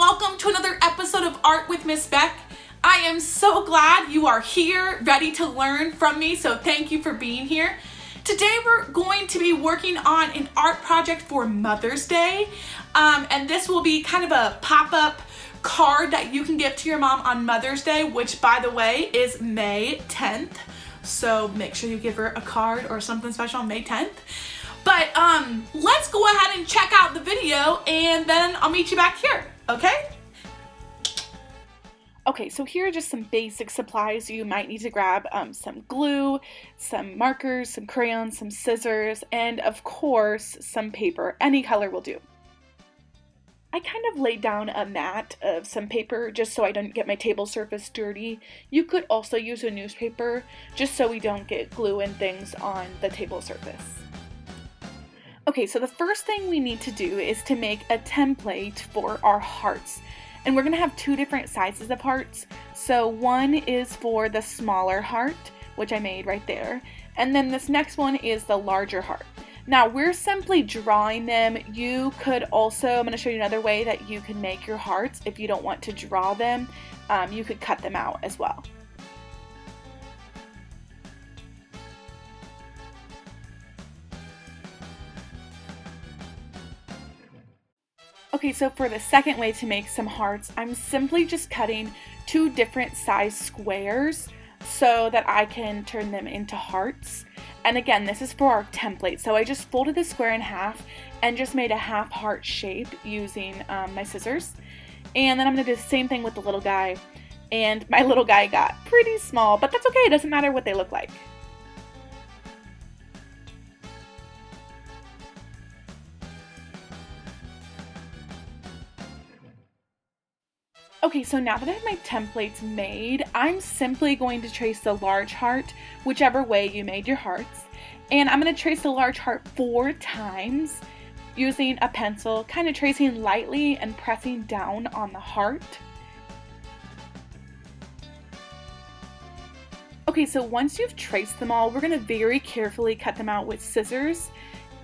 welcome to another episode of Art with Miss Beck. I am so glad you are here, ready to learn from me, so thank you for being here. Today we're going to be working on an art project for Mother's Day, and this will be kind of a pop-up card that you can give to your mom on Mother's Day, which, by the way, is May 10th. So make sure you give her a card or something special on May 10th. But let's go ahead and check out the video, and then I'll meet you back here, okay? Okay, so here are just some basic supplies you might need to grab. Some glue, some markers, some crayons, some scissors, and of course, some paper. Any color will do. I kind of laid down a mat of some paper just so I don't get my table surface dirty. You could also use a newspaper just so we don't get glue and things on the table surface. Okay, so the first thing we need to do is to make a template for our hearts. And we're going to have two different sizes of hearts. So one is for the smaller heart, which I made right there. And then this next one is the larger heart. Now we're simply drawing them. You could also, I'm going to show you another way that you can make your hearts. If you don't want to draw them, you could cut them out as well. Okay, so for the second way to make some hearts, I'm simply just cutting two different size squares so that I can turn them into hearts. And again, this is for our template. So I just folded the square in half and just made a half heart shape using my scissors. And then I'm gonna do the same thing with the little guy. And my little guy got pretty small, but that's okay, it doesn't matter what they look like. Okay, so now that I have my templates made, I'm simply going to trace the large heart, whichever way you made your hearts. And I'm going to trace the large heart 4 times using a pencil, kind of tracing lightly and pressing down on the heart. Okay, so once you've traced them all, we're going to very carefully cut them out with scissors.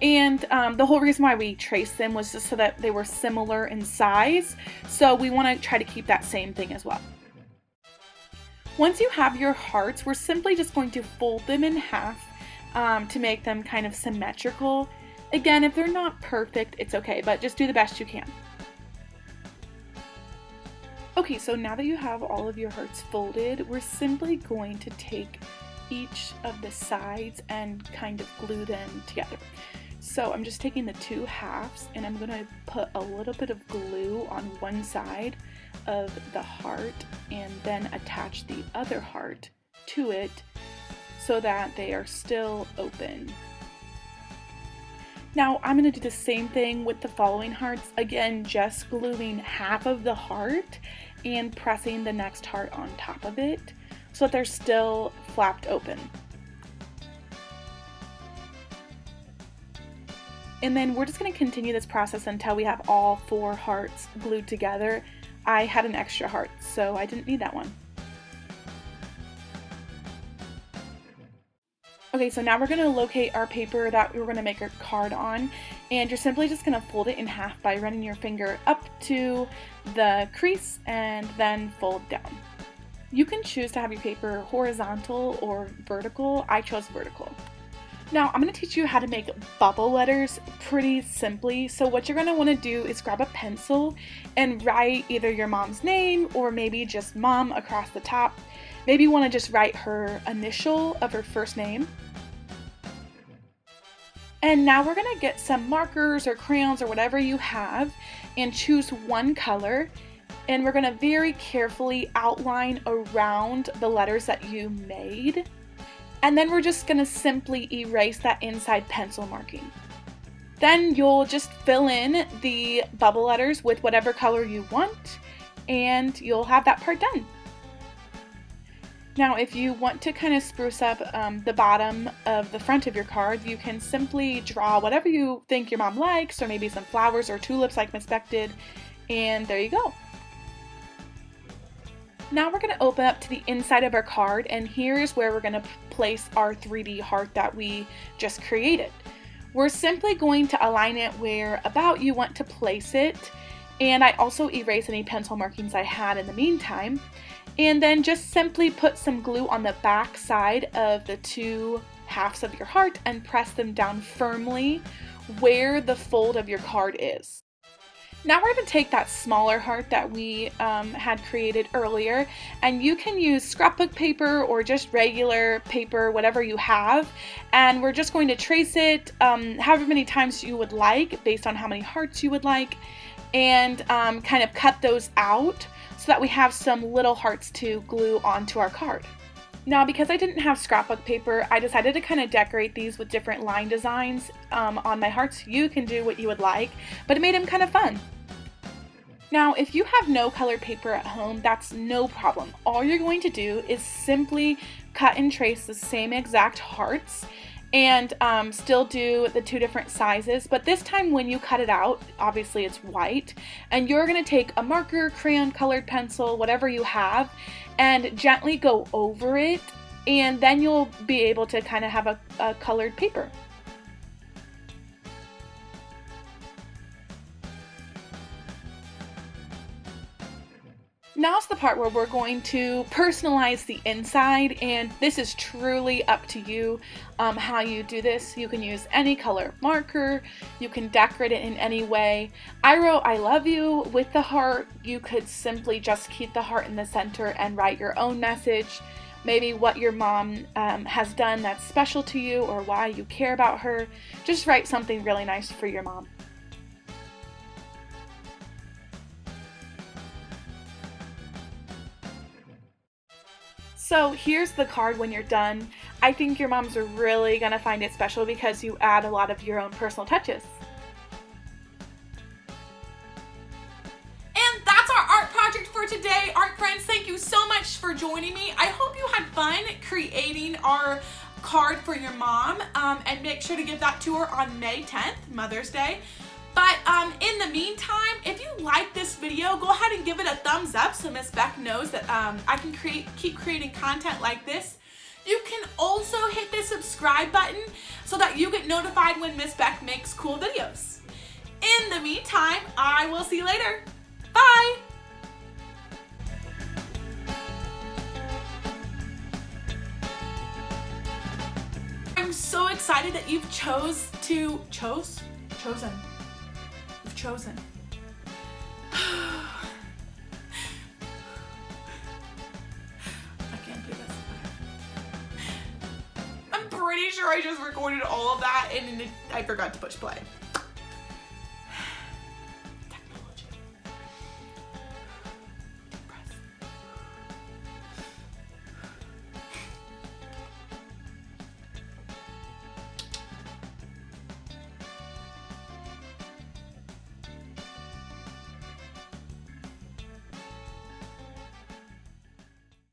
And the whole reason why we traced them was just so that they were similar in size. So we want to try to keep that same thing as well. Once you have your hearts, we're simply just going to fold them in half to make them kind of symmetrical. Again, if they're not perfect, it's okay, but just do the best you can. Okay, so now that you have all of your hearts folded, we're simply going to take each of the sides and kind of glue them together. So I'm just taking the two halves and I'm going to put a little bit of glue on one side of the heart and then attach the other heart to it so that they are still open. Now I'm going to do the same thing with the following hearts. Again, just gluing half of the heart and pressing the next heart on top of it so that they're still flapped open. And then we're just going to continue this process until we have all 4 hearts glued together. I had an extra heart, so I didn't need that one. Okay, so now we're going to locate our paper that we were going to make our card on, and you're simply just going to fold it in half by running your finger up to the crease and then fold down. You can choose to have your paper horizontal or vertical. I chose vertical. Now I'm going to teach you how to make bubble letters pretty simply. So what you're going to want to do is grab a pencil and write either your mom's name or maybe just mom across the top. Maybe you want to just write her initial of her first name. And now we're going to get some markers or crayons or whatever you have and choose one color. And we're going to very carefully outline around the letters that you made. And then we're just going to simply erase that inside pencil marking. Then you'll just fill in the bubble letters with whatever color you want, and you'll have that part done. Now, if you want to kind of spruce up the bottom of the front of your card, you can simply draw whatever you think your mom likes, or maybe some flowers or tulips like Miss Beck did, and there you go. Now we're going to open up to the inside of our card, and here's where we're going to place our 3D heart that we just created. We're simply going to align it where about you want to place it, And I also erased any pencil markings I had in the meantime. And then just simply put some glue on the back side of the two halves of your heart and press them down firmly where the fold of your card is. Now we're going to take that smaller heart that we had created earlier, and you can use scrapbook paper or just regular paper, whatever you have, and we're just going to trace it however many times you would like based on how many hearts you would like, and kind of cut those out so that we have some little hearts to glue onto our card. Now, because I didn't have scrapbook paper, I decided to kind of decorate these with different line designs on my hearts. You can do what you would like, but it made them kind of fun. Now, if you have no colored paper at home, that's no problem. All you're going to do is simply cut and trace the same exact hearts and still do the two different sizes, but this time when you cut it out, obviously it's white, and you're going to take a marker, crayon, colored pencil, whatever you have, and gently go over it, and then you'll be able to kind of have a colored paper. Now's the part where we're going to personalize the inside, and this is truly up to you how you do this. You can use any color marker, you can decorate it in any way. I wrote "I love you" with the heart. You could simply just keep the heart in the center and write your own message, maybe what your mom has done that's special to you or why you care about her. Just write something really nice for your mom. So here's the card when you're done. I think your moms are really gonna find it special because you add a lot of your own personal touches. And that's our art project for today. Art friends, thank you so much for joining me. I hope you had fun creating our card for your mom, and make sure to give that to her on May 10th, Mother's Day. But in the meantime, if you like this video, go ahead and give it a thumbs up so Miss Beck knows that I can keep creating content like this. You can also hit the subscribe button so that you get notified when Miss Beck makes cool videos. In the meantime, I will see you later. Bye! I'm so excited that you've chosen. You've chosen. I can't do this. I'm pretty sure I just recorded all of that and I forgot to push play.